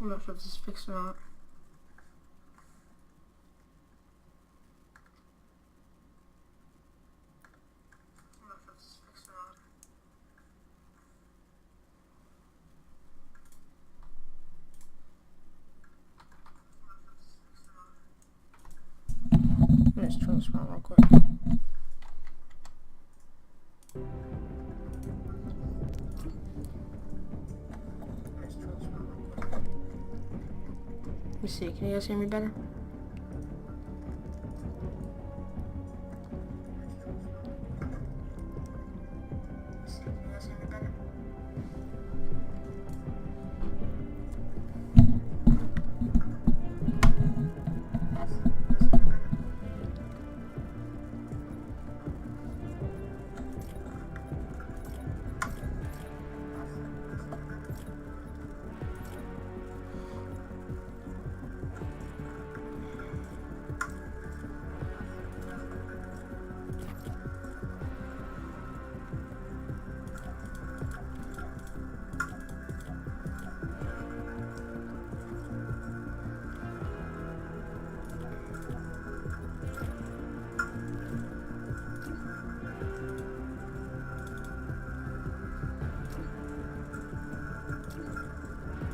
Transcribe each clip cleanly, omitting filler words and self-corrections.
I'm not sure if this is fixed or not. Let's turn this around real quick. Let me see, can you guys hear me better?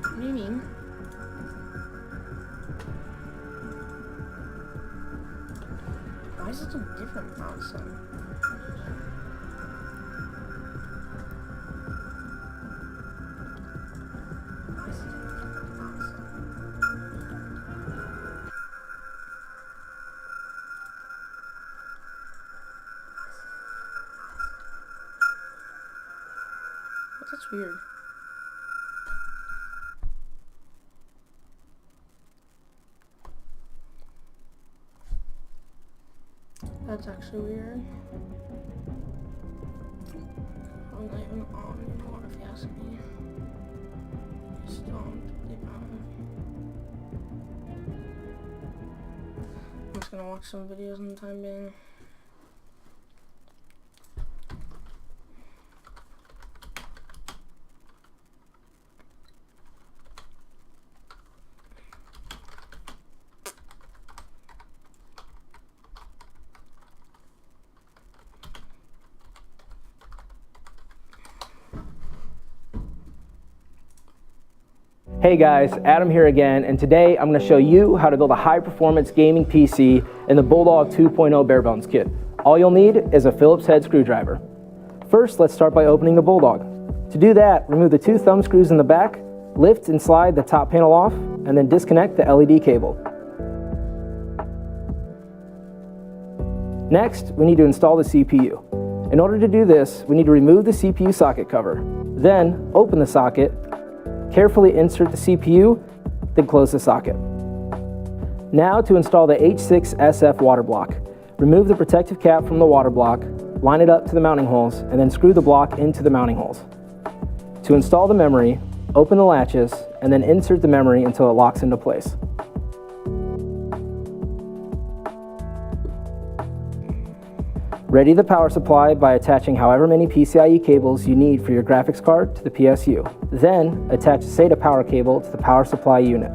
What do you mean? Why is it a different mouse then? That's weird. That's actually weird. I'm not even on anymore if you ask me. Just don't leave on. I'm just gonna watch some videos in the time being. Hey guys, Adam here again, and today I'm going to show you how to build a high-performance gaming PC in the Bulldog 2.0 bare bones kit. All you'll need is a Phillips head screwdriver. First, let's start by opening the Bulldog. To do that, remove the 2 thumb screws in the back, lift and slide the top panel off, and then disconnect the LED cable. Next, we need to install the CPU. In order to do this, we need to remove the CPU socket cover. Then, open the socket, carefully insert the CPU, then close the socket. Now to install the H6SF water block. Remove the protective cap from the water block, line it up to the mounting holes, and then screw the block into the mounting holes. To install the memory, open the latches, and then insert the memory until it locks into place. Ready the power supply by attaching however many PCIe cables you need for your graphics card to the PSU. Then, attach the SATA power cable to the power supply unit.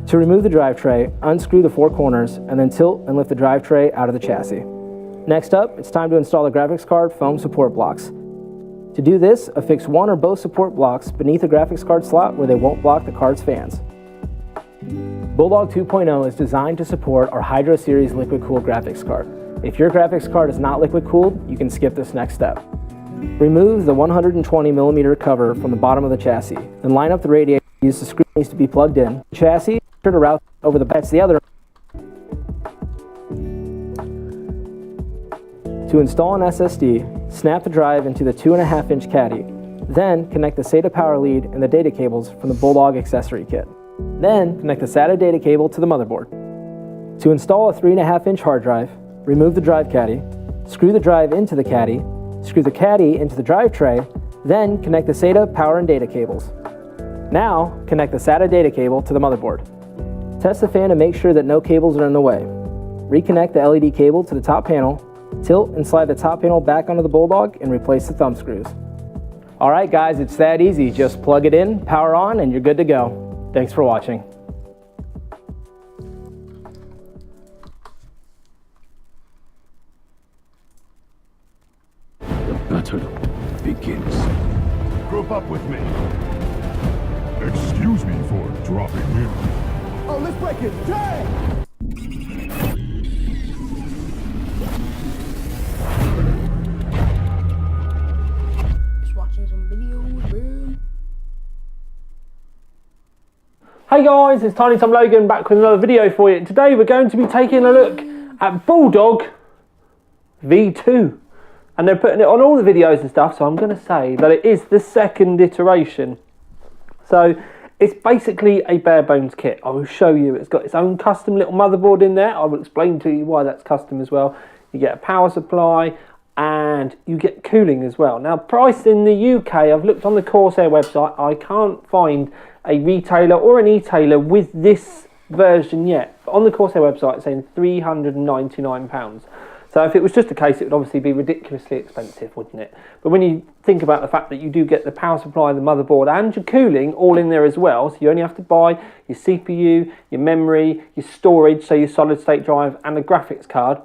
To remove the drive tray, unscrew the 4 corners and then tilt and lift the drive tray out of the chassis. Next up, it's time to install the graphics card foam support blocks. To do this, affix one or both support blocks beneath the graphics card slot where they won't block the card's fans. Bulldog 2.0 is designed to support our Hydro Series liquid-cooled graphics card. If your graphics card is not liquid-cooled, you can skip this next step. Remove the 120mm cover from the bottom of the chassis, then line up the radiator. Use the screw needs to be plugged in. The chassis, sure to route over the that's the other. To install an SSD, snap the drive into the 2.5-inch caddy. Then connect the SATA power lead and the data cables from the Bulldog accessory kit. Then connect the SATA data cable to the motherboard. To install a 3.5-inch hard drive, remove the drive caddy, screw the drive into the caddy, screw the caddy into the drive tray, then connect the SATA power and data cables. Now, connect the SATA data cable to the motherboard. Test the fan to make sure that no cables are in the way. Reconnect the LED cable to the top panel, tilt and slide the top panel back onto the Bulldog and replace the thumb screws. Alright guys, it's that easy. Just plug it in, power on, and you're good to go. Thanks for watching. The battle begins. Group up with me. Excuse me for dropping in. Oh, let's break it. Tag! Just watching some videos, bro. Hey guys, it's Tiny Tom Logan back with another video for you. Today we're going to be taking a look at Bulldog V2. And they're putting it on all the videos and stuff, so I'm going to say that it is the second iteration. So it's basically a bare bones kit. I will show you. It's got its own custom little motherboard in there. I will explain to you why that's custom as well. You get a power supply and you get cooling as well. Now, priced in the UK, I've looked on the Corsair website. I can't find a retailer or an e-tailer with this version yet. But on the Corsair website, it's saying £399. So if it was just a case, it would obviously be ridiculously expensive, wouldn't it? But when you think about the fact that you do get the power supply, the motherboard, and your cooling all in there as well, so you only have to buy your CPU, your memory, your storage, so your solid state drive, and a graphics card,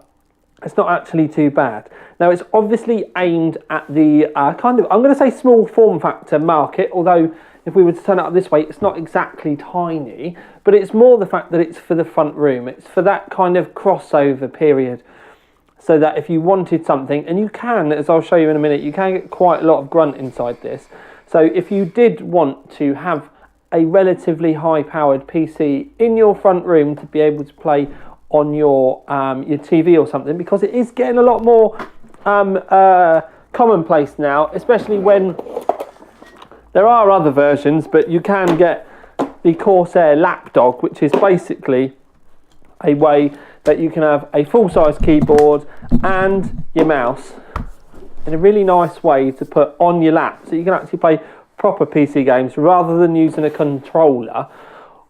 it's not actually too bad. Now, it's obviously aimed at the kind of, I'm going to say small form factor market, although if we were to turn it up this way, it's not exactly tiny, but it's more the fact that it's for the front room. It's for that kind of crossover period. So that if you wanted something, and you can, as I'll show you in a minute, you can get quite a lot of grunt inside this. So if you did want to have a relatively high-powered PC in your front room to be able to play on your TV or something, because it is getting a lot more commonplace now, especially when there are other versions, but you can get the Corsair Lapdog, which is basically a way that you can have a full-size keyboard and your mouse in a really nice way to put on your lap, so you can actually play proper PC games rather than using a controller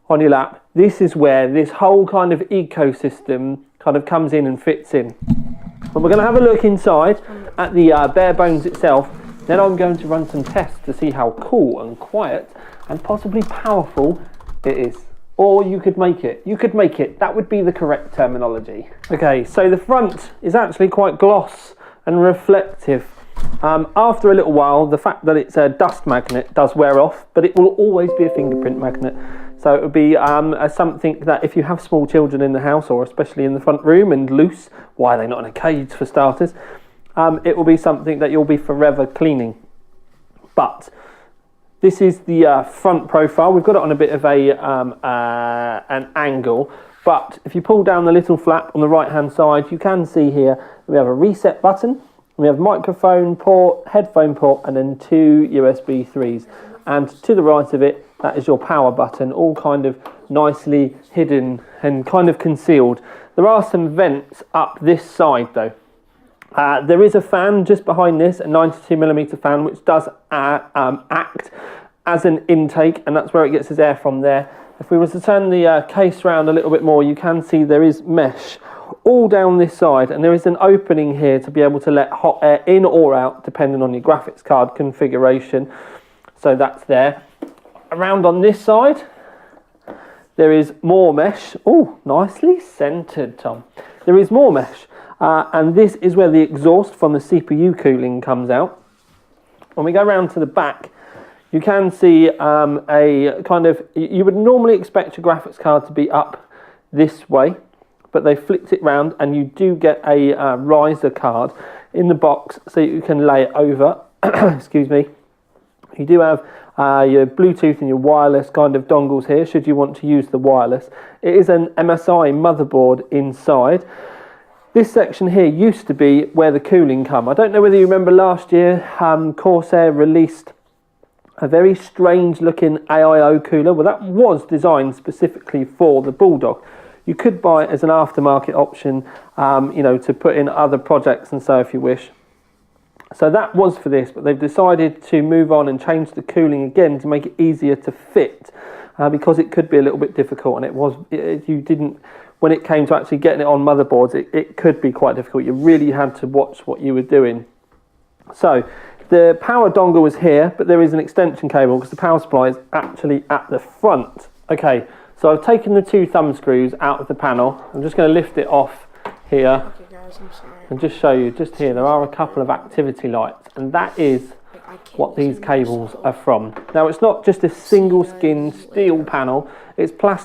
on your lap. This is where this whole kind of ecosystem kind of comes in and fits in. And we're going to have a look inside at the bare bones itself. Then I'm going to run some tests to see how cool and quiet and possibly powerful it is. Or you could make it. You could make it. That would be the correct terminology. Okay, so the front is actually quite gloss and reflective. After a little while, the fact that it's a dust magnet does wear off, but it will always be a fingerprint magnet. So it would be something that if you have small children in the house, or especially in the front room and loose, why are they not in a cage for starters? It will be something that you'll be forever cleaning. But this is the front profile. We've got it on a bit of an angle, but if you pull down the little flap on the right hand side, you can see here we have a reset button, we have microphone port, headphone port, and then two USB 3s. And to the right of it, that is your power button, all kind of nicely hidden and kind of concealed. There are some vents up this side though. There is a fan just behind this, a 92mm fan, which does act as an intake, and that's where it gets its air from there. If we were to turn the case around a little bit more, you can see there is mesh all down this side, and there is an opening here to be able to let hot air in or out, depending on your graphics card configuration. So that's there. Around on this side, there is more mesh. Oh, nicely centered, Tom. There is more mesh. And this is where the exhaust from the CPU cooling comes out. When we go around to the back, you can see a kind of, you would normally expect your graphics card to be up this way, but they flipped it round, and you do get a riser card in the box so you can lay it over. Excuse me. You do have your Bluetooth and your wireless kind of dongles here, should you want to use the wireless. It is an MSI motherboard inside. This section here used to be where the cooling come. I don't know whether you remember last year, Corsair released a very strange looking AIO cooler. Well, that was designed specifically for the Bulldog. You could buy it as an aftermarket option, you know, to put in other projects and so if you wish. So that was for this, but they've decided to move on and change the cooling again to make it easier to fit, because it could be a little bit difficult, and when it came to actually getting it on motherboards, it could be quite difficult. You really had to watch what you were doing. So the power dongle is here, but there is an extension cable because the power supply is actually at the front Okay, so I've taken the 2 thumb screws out of the panel. I'm just going to lift it off here Okay, guys, I'm sorry. and just show you, just here, there are a couple of activity lights, and that is Like, I can't what these zoom cables so- are from. Now, it's not just a single skin steel panel, it's plastic.